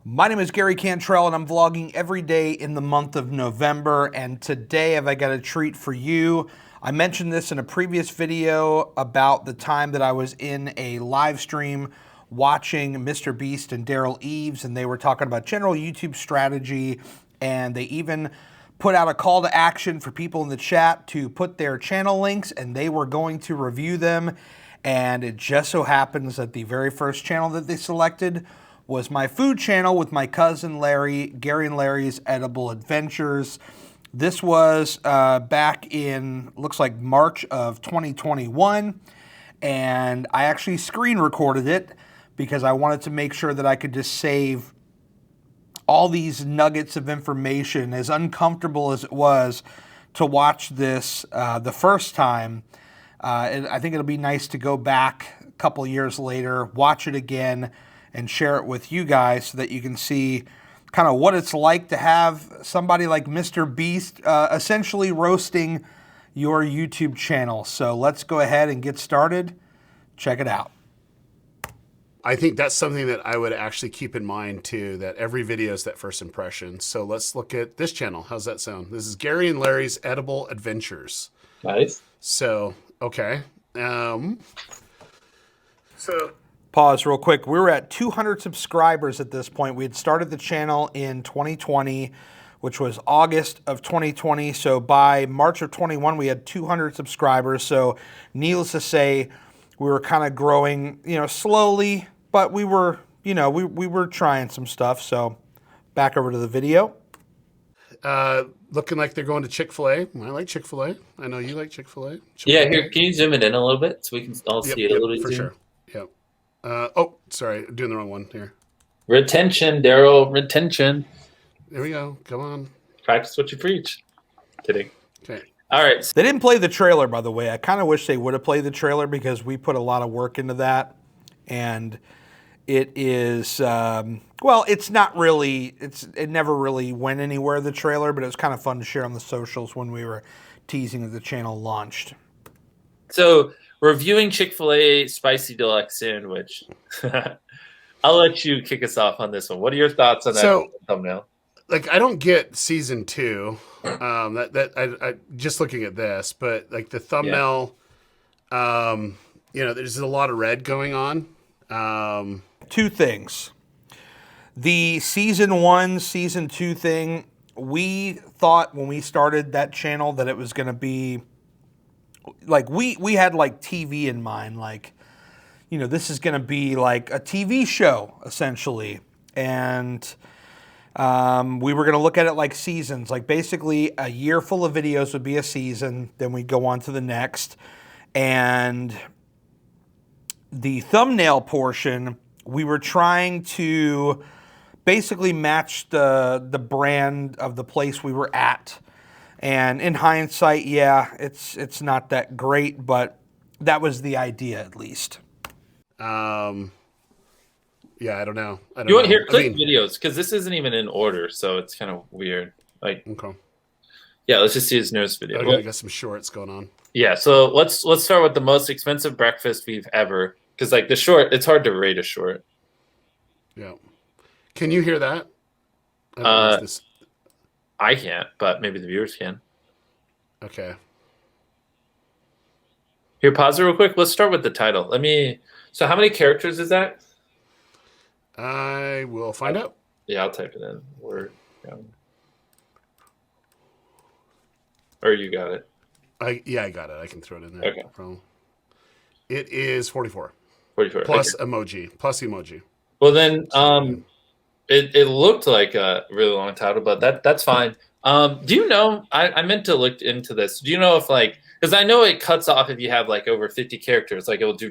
My name is Gary Cantrell and I'm vlogging every day in the month of November, and today I got a treat for you. I mentioned this in a previous video about the time that I was in a live stream watching Mr. Beast and Derral Eves, and they were talking about general YouTube strategy, and they even put out a call to action for people in the chat to put their channel links, and they were going to review them. And it just so happens that the very first channel that they selected was my food channel with my cousin Larry, Gary and Larry's Edible Adventures. This was back in, looks like March of 2021, and I actually screen recorded it because I wanted to make sure that I could just save all these nuggets of information, as uncomfortable as it was to watch this the first time. And I think it'll be nice to go back a couple years later, watch it again, and share it with you guys so that you can see kind of what it's like to have somebody like Mr. Beast essentially roasting your YouTube channel. So let's go ahead and get started. Check it out. I think that's something that I would actually keep in mind too, that every video is that first impression. So let's look at this channel. How's that sound? This is Gary and Larry's Edible Adventures. Nice. So, okay. Pause real quick. We were at 200 subscribers at this point. We had started the channel in 2020, which was August of 2020. So by March of 21, we had 200 subscribers. So needless to say, we were kind of growing, slowly, but we were, we were trying some stuff. So back over to the video. Looking like they're going to Chick-fil-A. I like Chick-fil-A. I know you like Chick-fil-A. Yeah, here, can you zoom it in a little bit so we can all see it a little bit? For sure. Yep. Oh, sorry, I'm doing the wrong one here. Retention, Derral, retention. There we go. Come on. Practice what you preach. Kidding. Okay. All right. They didn't play the trailer, by the way. I kind of wish they would have played the trailer because we put a lot of work into that. And it is, well, it's not really, it never really went anywhere, the trailer, but it was kind of fun to share on the socials when we were teasing that the channel launched. So, reviewing Chick-fil-A Spicy Deluxe Sandwich. I'll let you kick us off on this one. What are your thoughts on that thumbnail? Like, I don't get season 2. I just looking at this, but like the thumbnail, there's a lot of red going on. Two things. The season 1, season 2 thing, we thought when we started that channel that it was going to be like, we had like TV in mind, like, this is going to be like a TV show essentially. And we were going to look at it like seasons, like basically a year full of videos would be a season. Then we'd go on to the next. And the thumbnail portion, we were trying to basically match the brand of the place we were at. And in hindsight, yeah, it's not that great, but that was the idea at least. Yeah, I don't know. You want to hear click videos because this isn't even in order, so it's kind of weird. Like, okay. Yeah, let's just see his newest video. Okay, I got some shorts going on. Yeah, so let's start with the most expensive breakfast we've ever, because like the short, it's hard to rate a short. Yeah. Can you hear that? I can't, but maybe the viewers can. Okay. Here, pause it real quick. Let's start with the title. So how many characters is that? I will find out. Yeah, I'll type it in. Word. Or you got it. I got it. I can throw it in there. Okay. It is 44. 44. Plus emoji. Plus emoji. Well then, it looked like a really long title, but that's fine. Do you know? I meant to look into this. Do you know if because I know it cuts off if you have like over 50 characters, like it will do ...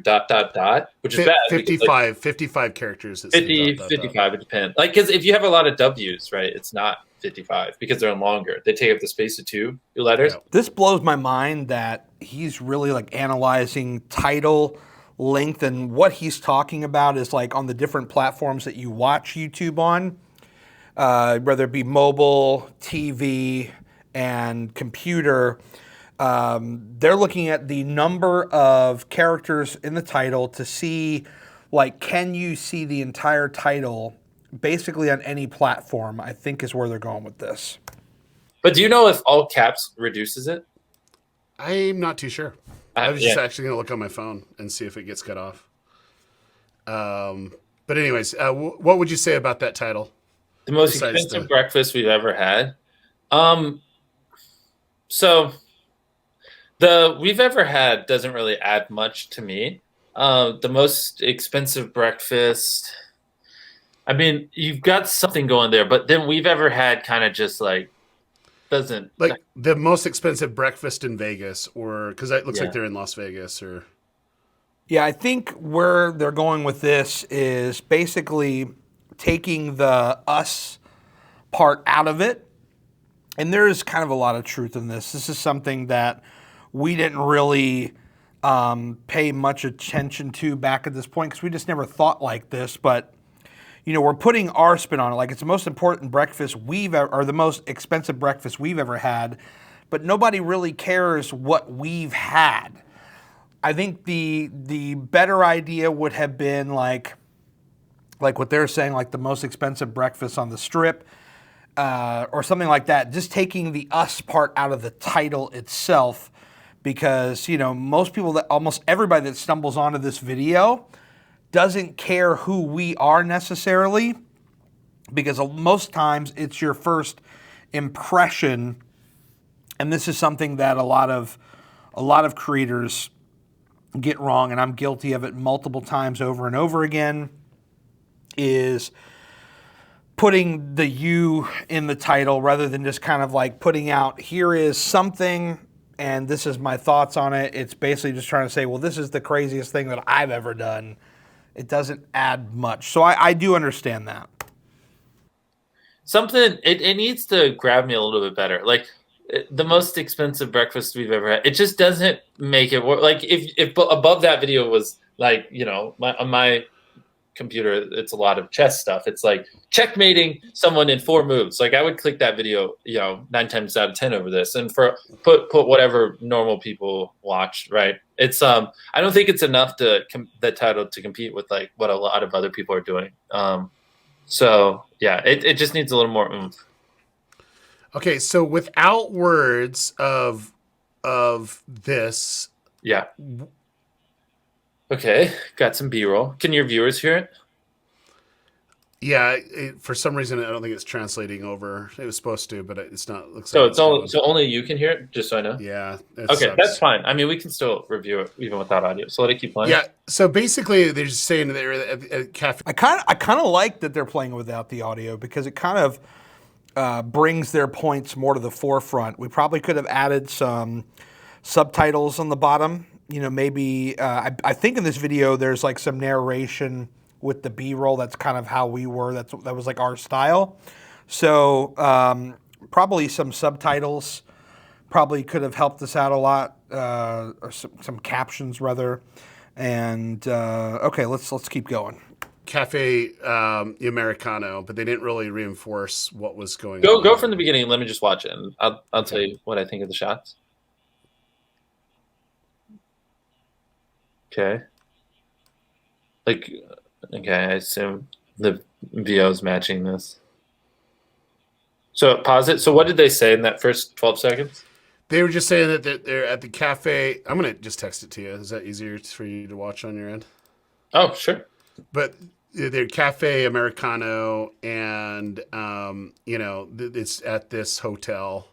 which is bad. 55, 55 characters. 55, it depends. Like, because if you have a lot of W's, right, it's not 55 because they're longer. They take up the space of 2 letters. Yeah. This blows my mind that he's really like analyzing title length, and what he's talking about is like on the different platforms that you watch YouTube on, whether it be mobile, TV, and computer. They're looking at the number of characters in the title to see, like, can you see the entire title basically on any platform, I think is where they're going with this. But do you know if all caps reduces it? I'm not too sure. I was just Yeah. actually going to look on my phone and see if it gets cut off. But anyways, what would you say about that title? The most Besides expensive the- breakfast we've ever had. So the we've ever had doesn't really add much to me. The most expensive breakfast. I mean, you've got something going there, but then we've ever had kind of just like doesn't Like the most expensive breakfast in Vegas, or because it looks Yeah. like they're in Las Vegas, or Yeah, I think where they're going with this is basically taking the us part out of it. And there's kind of a lot of truth in this. This is something that we didn't really pay much attention to back at this point because we just never thought like this. But, you know, we're putting our spin on it. Like it's the most important breakfast we've ever, or the most expensive breakfast we've ever had. But nobody really cares what we've had. I think the better idea would have been like what they're saying, like the most expensive breakfast on the strip, or something like that. Just taking the us part out of the title itself, because you know most people, that almost everybody that stumbles onto this video doesn't care who we are necessarily, because most times it's your first impression, and this is something that a lot of creators get wrong, and I'm guilty of it multiple times over and over again, is putting the you in the title rather than just kind of like putting out, here is something and this is my thoughts on it. It's basically just trying to say, well, this is the craziest thing that I've ever done. It doesn't add much. So I do understand that. something it needs to grab me a little bit better. Like the most expensive breakfast we've ever had, it just doesn't make it work. Like if above that video was like, you know, on my computer, it's a lot of chess stuff. It's like checkmating someone in 4 moves. Like I would click that video, you know, 9 times out of 10 over this, and for put whatever normal people watch, right? It's I don't think it's enough to the title to compete with like what a lot of other people are doing. So yeah, it just needs a little more oomph. okay. So without words of this, Yeah. Okay, got some B-roll. Can your viewers hear it? yeah, for some reason I don't think it's translating over. It was supposed to, but it's not. Looks So like it's only so only you can hear it, just so I know. yeah. It Okay, sucks. that's fine. I mean, we can still review it even without audio. So let it keep playing. Yeah. So basically, they're just saying they're at cafe. I kind of like that they're playing without the audio, because it kind of brings their points more to the forefront. We probably could have added some subtitles on the bottom. You know, maybe I think in this video there's like some narration with the B-roll. That's kind of how we were. That was like our style. So probably some subtitles probably could have helped us out a lot, or some captions rather. And okay, let's keep going. Cafe Americano, but they didn't really reinforce what was going on. Go from the beginning. Let me just watch it, and I'll tell you what I think of the shots. Okay. Like, okay, I assume the VO is matching this. So pause it. So what did they say in that first 12 seconds? They were just saying that they're at the cafe. I'm gonna just text it to you. Is that easier for you to watch on your end? Oh, sure. But they're Cafe Americano, and you know, it's at this hotel.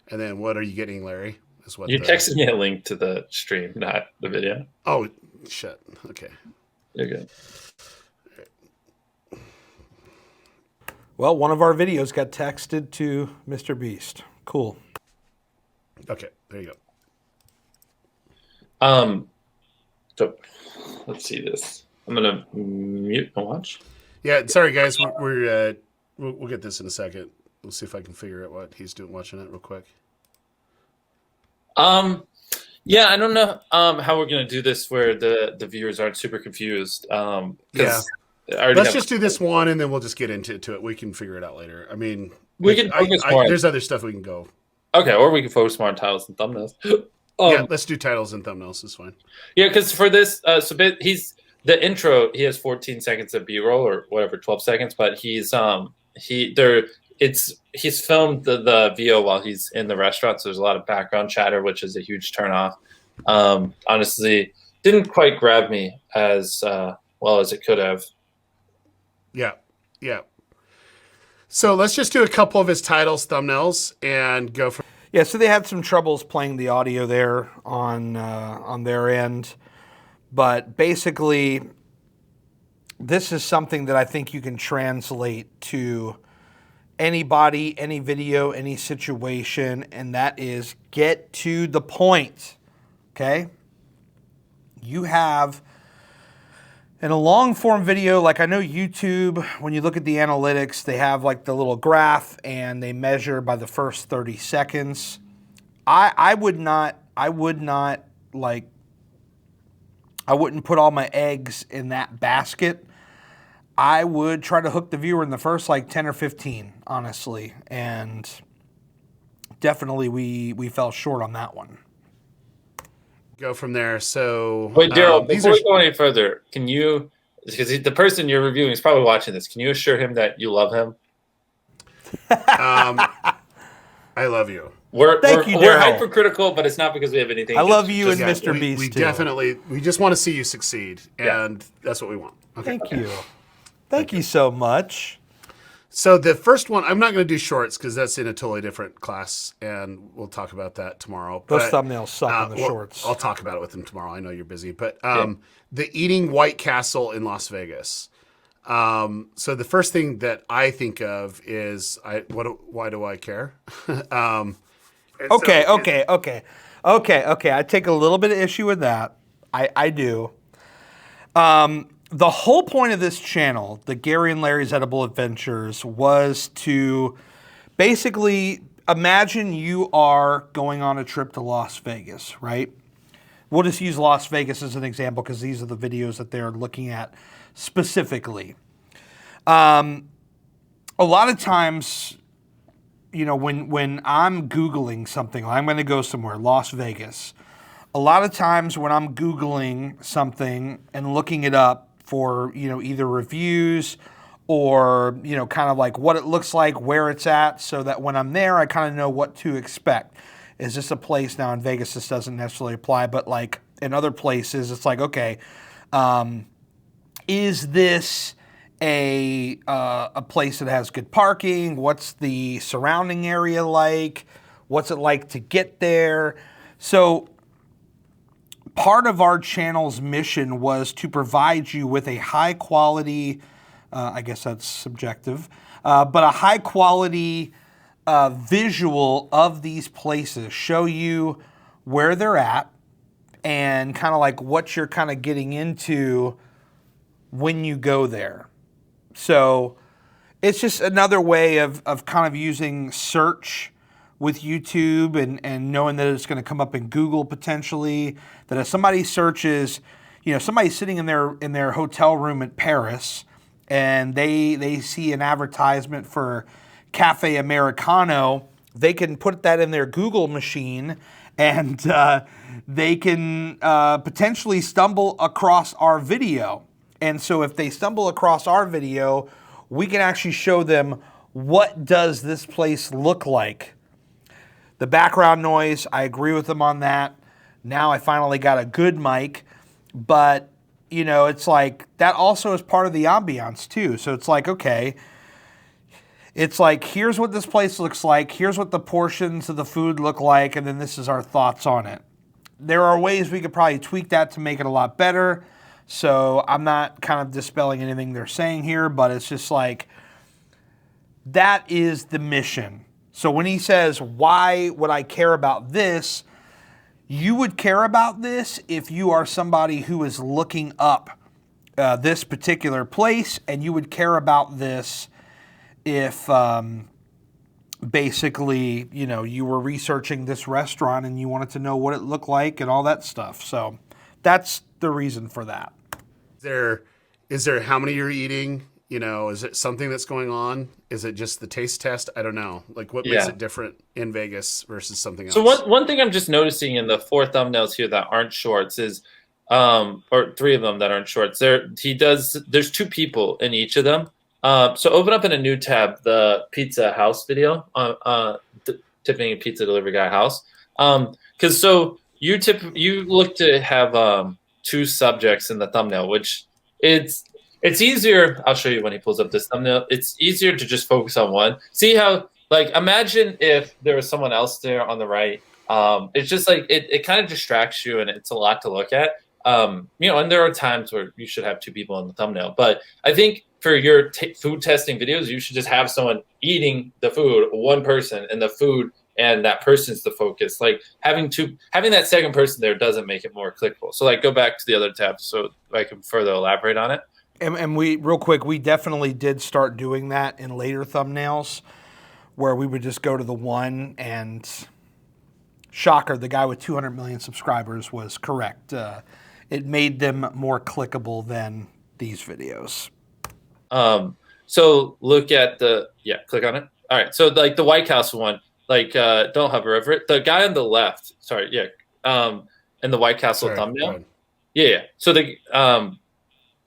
And then what are you getting, Larry? Is what You texted me a link to the stream, not the video. Oh shit. Okay. You're good. Well, one of our videos got texted to Mr. Beast. Cool. Okay, there you go. So let's see this. I'm gonna mute and watch. Yeah, sorry guys, we'll get this in a second. We'll see if I can figure out what he's doing, watching it real quick. Yeah, I don't know how we're gonna do this where the viewers aren't super confused. Yeah. Let's just do this one, and then we'll just get into it. We can figure it out later. I mean, we can focus more. There's other stuff we can go. Okay, or we can focus more on titles and thumbnails. Yeah, let's do titles and thumbnails. It's fine. Yeah, because for this, the intro, he has 14 seconds of B-roll or whatever, 12 seconds, but he's filmed the VO while he's in the restaurant, so there's a lot of background chatter, which is a huge turnoff. Honestly, didn't quite grab me as well as it could have. Yeah. So let's just do a couple of his titles, thumbnails, and go from. Yeah, so they had some troubles playing the audio there on their end. But basically, this is something that I think you can translate to anybody, any video, any situation, and that is get to the point, okay? You have, in a long form video, like I know YouTube, when you look at the analytics, they have like the little graph and they measure by the first 30 seconds. I wouldn't put all my eggs in that basket. I would try to hook the viewer in the first like 10 or 15, honestly. And definitely we fell short on that one. Go from there. So wait, Derral, before we go any further, can you, because the person you're reviewing is probably watching this, can you assure him that you love him? I love you. Thank you, we're Derral. hypercritical, but it's not because we have anything. I love you and Yeah, Mr. Beast we too. definitely, we just want to see you succeed, and that's what we want. Okay. Thank you. Thank you so much. So the first one, I'm not going to do shorts because that's in a totally different class, and we'll talk about that tomorrow. Those thumbnails suck in the well, shorts. I'll talk about it with him tomorrow. I know you're busy, but the Eating White Castle in Las Vegas. So the first thing that I think of is why do I care? Okay. I take a little bit of issue with that. I do. The whole point of this channel, the Gary and Larry's Edible Adventures, was to basically imagine you are going on a trip to Las Vegas, right? We'll just use Las Vegas as an example because these are the videos that they're looking at specifically. A lot of times, you know, when I'm Googling something, I'm going to go somewhere, Las Vegas. A lot of times when I'm Googling something and looking it up for, you know, either reviews or, you know, kind of like what it looks like, where it's at, so that when I'm there, I kind of know what to expect. Is this a place, now in Vegas this doesn't necessarily apply, but like in other places, it's like, okay, is this a place that has good parking? What's the surrounding area like? What's it like to get there? So part of our channel's mission was to provide you with a high quality, I guess that's subjective, but a high quality visual of these places, show you where they're at and kind of like what you're kind of getting into when you go there. So it's just another way of kind of using search with YouTube and knowing that it's going to come up in Google potentially, that if somebody searches, you know, somebody's sitting in their hotel room at Paris and they see an advertisement for Cafe Americano, they can put that in their Google machine and they can potentially stumble across our video. And so if they stumble across our video, we can actually show them what does this place look like. The background noise, I agree with them on that. Now I finally got a good mic, but you know, it's like that also is part of the ambiance too. So it's like, okay, it's like, here's what this place looks like. Here's what the portions of the food look like. And then this is our thoughts on it. There are ways we could probably tweak that to make it a lot better. So I'm not kind of dispelling anything they're saying here, but it's just like, that is the mission. So when he says, why would I care about this? You would care about this if you are somebody who is looking up this particular place, and you would care about this if basically, you know, you were researching this restaurant and you wanted to know what it looked like and all that stuff. So that's the reason for that. Is there how many you're eating? You know, is it something that's going on? Is it just the taste test? I don't know. Like, what makes it different in Vegas versus something else? So one thing I'm just noticing in the 4 thumbnails here that aren't shorts is or 3 of them that aren't shorts. There's 2 people in each of them. So open up in a new tab the pizza house video, tipping a pizza delivery guy house. Because so you look to have 2 subjects in the thumbnail, which it's easier. I'll show you when he pulls up this thumbnail. It's easier to just focus on one. See how, like, imagine if there was someone else there on the right. It's just like it kind of distracts you, and it's a lot to look at. And there are times where you should have 2 people in the thumbnail, but I think for your food testing videos, you should just have someone eating the food, one person, and the food, and that person's the focus. Like having that second person there doesn't make it more clickable. So like go back to the other tab so I can further elaborate on it. And we, real quick, we definitely did start doing that in later thumbnails where we would just go to the one, and shocker, the guy with 200 million subscribers was correct. It made them more clickable than these videos. So look at click on it. All right. So like the White Castle one, like, don't hover over it. The guy on the left, in the White Castle thumbnail. Yeah. So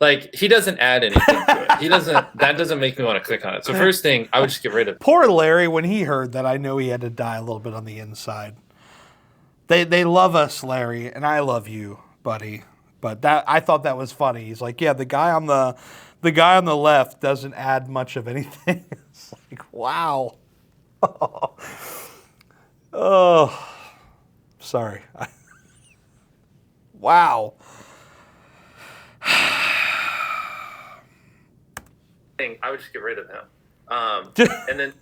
like he doesn't add anything to it. That doesn't make me want to click on it. So first thing, I would just get rid of it. Poor Larry, when he heard that, I know he had to die a little bit on the inside. They love us, Larry, and I love you, buddy. But I thought that was funny. He's like, yeah, the guy on the left doesn't add much of anything. It's like, wow. Oh, sorry. Wow. I would just get rid of him. And then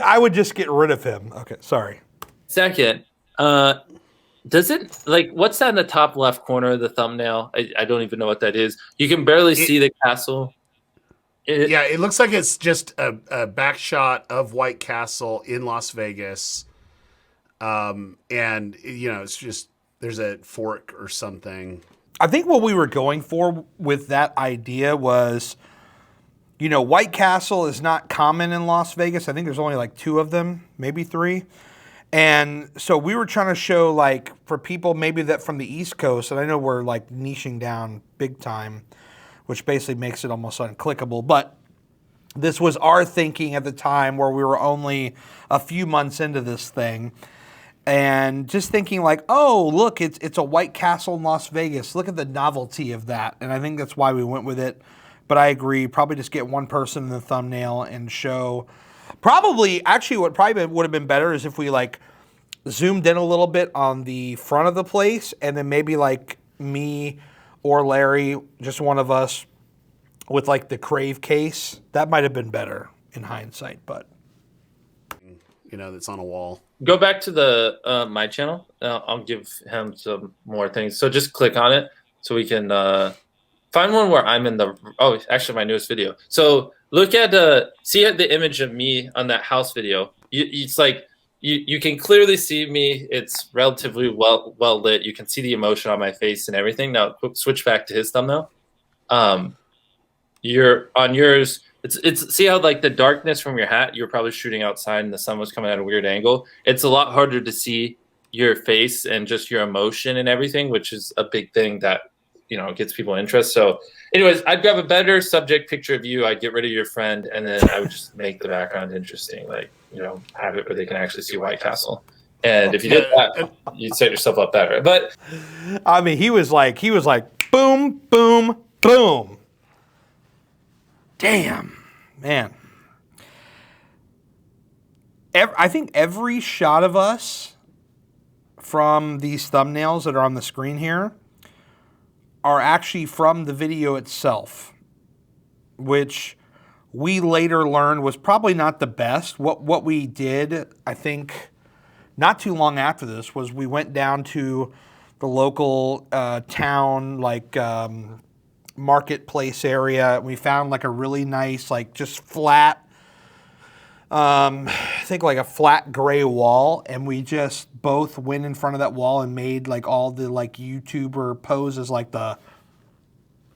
I would just get rid of him. Okay, sorry. Second, does it, like, what's that in the top left corner of the thumbnail? I don't even know what that is. You can barely see the castle. It looks like it's just a back shot of White Castle in Las Vegas. And, it's just, there's a fork or something. I think what we were going for with that idea was, White Castle is not common in Las Vegas. I think there's only like 2 of them, maybe 3. And so we were trying to show, like, for people maybe that from the East Coast, and I know we're like niching down big time, which basically makes it almost unclickable. But this was our thinking at the time where we were only a few months into this thing. And just thinking like, oh, look, it's a White Castle in Las Vegas. Look at the novelty of that. And I think that's why we went with it. But I agree, probably just get one person in the thumbnail and show. Actually, what probably would have been better is if we like zoomed in a little bit on the front of the place, and then maybe like me or Larry, just one of us, with like the Crave case. That might have been better in hindsight, but that's on a wall. Go back to the my channel. I'll give him some more things. So just click on it so we can find one where I'm in actually my newest video. So look at see the image of me on that house video. It's like you can clearly see me. It's relatively well lit. You can see the emotion on my face and everything. Now switch back to his thumbnail. You're on yours. It's see how like the darkness from your hat. You're probably shooting outside and the sun was coming at a weird angle. It's a lot harder to see your face and just your emotion and everything, which is a big thing that gets people interest. So anyways, I'd grab a better subject picture of you. I'd get rid of your friend, and then I would just make the background interesting, like have it where they can actually see White Castle. And if you did that, you'd set yourself up better. But I mean, he was like boom, boom, boom. Damn, man. I think every shot of us from these thumbnails that are on the screen here are actually from the video itself, which we later learned was probably not the best. What we did, I think, not too long after this, was we went down to the local town, like marketplace area. We found like a really nice, like just flat, I think like a flat gray wall, and we just both went in front of that wall and made like all the like YouTuber poses, like the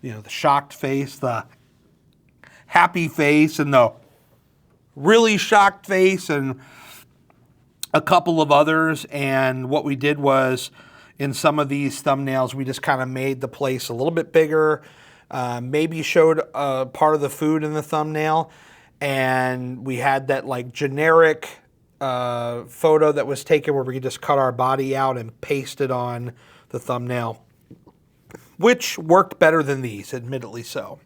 the shocked face, the happy face, and the really shocked face, and a couple of others. And what we did was, in some of these thumbnails, we just kind of made the place a little bit bigger, maybe showed part of the food in the thumbnail, and we had that like generic photo that was taken where we could just cut our body out and paste it on the thumbnail, which worked better than these, admittedly so.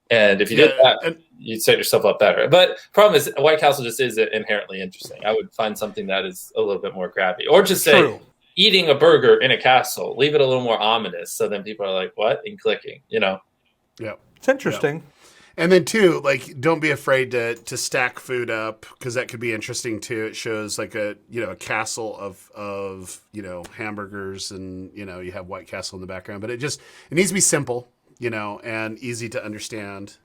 And if you did that, you'd set yourself up better. But problem is, White Castle just is inherently interesting. I would find something that is a little bit more grabby. Or just say, eating a burger in a castle. Leave it a little more ominous, so then people are like, what? And clicking, you know? Yeah. It's interesting. Yeah. And then, too, like, don't be afraid to stack food up, because that could be interesting, too. It shows, like, a castle of hamburgers, and, you have White Castle in the background. But it needs to be simple, and easy to understand,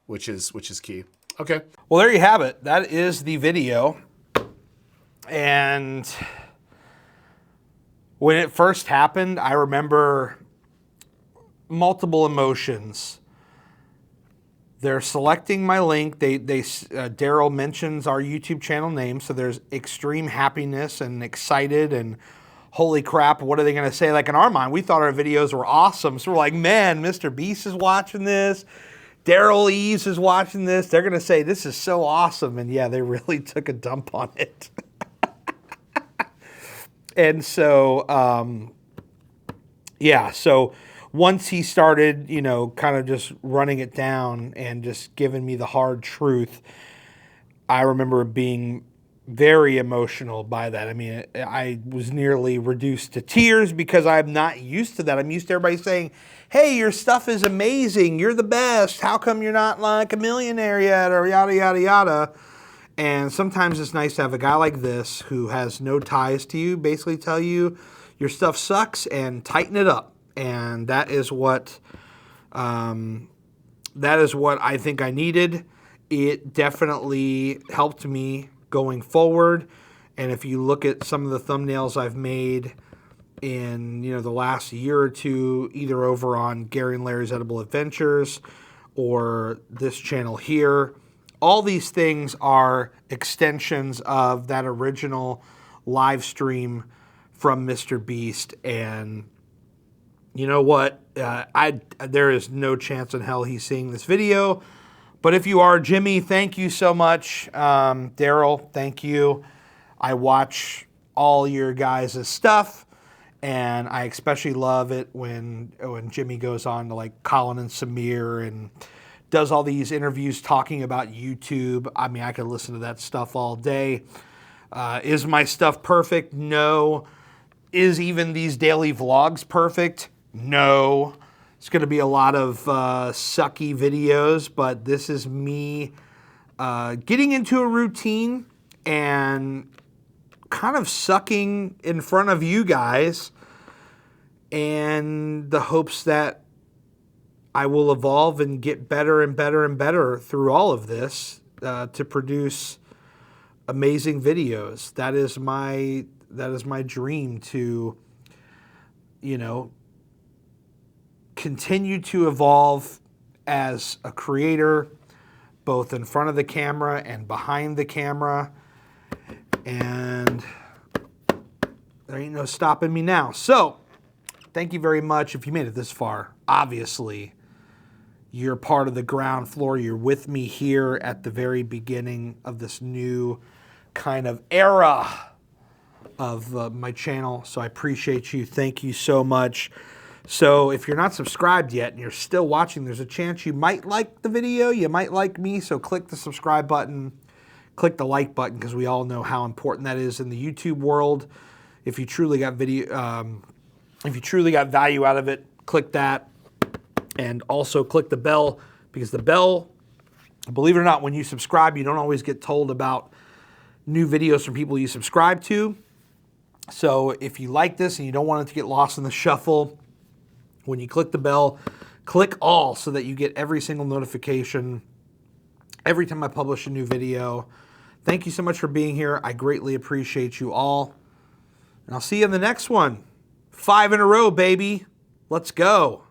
which is key. Okay. Well, there you have it. That is the video. And when it first happened, I remember multiple emotions. They're selecting my link. Derral mentions our YouTube channel name, so there's extreme happiness and excited and holy crap, what are they going to say? Like in our mind, we thought our videos were awesome. So we're like, man, Mr. Beast is watching this. Derral Eves is watching this. They're going to say, this is so awesome. And yeah, they really took a dump on it. And so, so once he started, kind of just running it down and just giving me the hard truth, I remember being very emotional by that. I mean, I was nearly reduced to tears because I'm not used to that. I'm used to everybody saying, hey, your stuff is amazing. You're the best. How come you're not like a millionaire yet, or yada, yada, yada. And sometimes it's nice to have a guy like this who has no ties to you basically tell you your stuff sucks and tighten it up. And that is what I think I needed. It definitely helped me going forward. And if you look at some of the thumbnails I've made in the last year or two, either over on Gary and Larry's Edible Adventures or this channel here, all these things are extensions of that original live stream from Mr. Beast. And you know what? There is no chance in hell he's seeing this video. But if you are, Jimmy, thank you so much. Derral, thank you. I watch all your guys' stuff, and I especially love it when Jimmy goes on to like Colin and Samir and does all these interviews talking about YouTube. I mean, I could listen to that stuff all day. Is my stuff perfect? No. Is even these daily vlogs perfect? No. It's going to be a lot of sucky videos, but this is me getting into a routine and kind of sucking in front of you guys, and the hopes that I will evolve and get better and better and better through all of this to produce amazing videos. That is my dream, to continue to evolve as a creator, both in front of the camera and behind the camera. And there ain't no stopping me now. So, thank you very much if you made it this far. Obviously, you're part of the ground floor. You're with me here at the very beginning of this new kind of era of my channel. So I appreciate you. Thank you so much. So if you're not subscribed yet and you're still watching, there's a chance you might like the video, you might like me, so click the subscribe button, click the like button, because we all know how important that is in the YouTube world. If you truly got value out of it, click that, and also click the bell, because the bell, believe it or not, when you subscribe, you don't always get told about new videos from people you subscribe to. So if you like this and you don't want it to get lost in the shuffle, when you click the bell, click all so that you get every single notification every time I publish a new video. Thank you so much for being here. I greatly appreciate you all. And I'll see you in the next one. 5 in a row, baby. Let's go.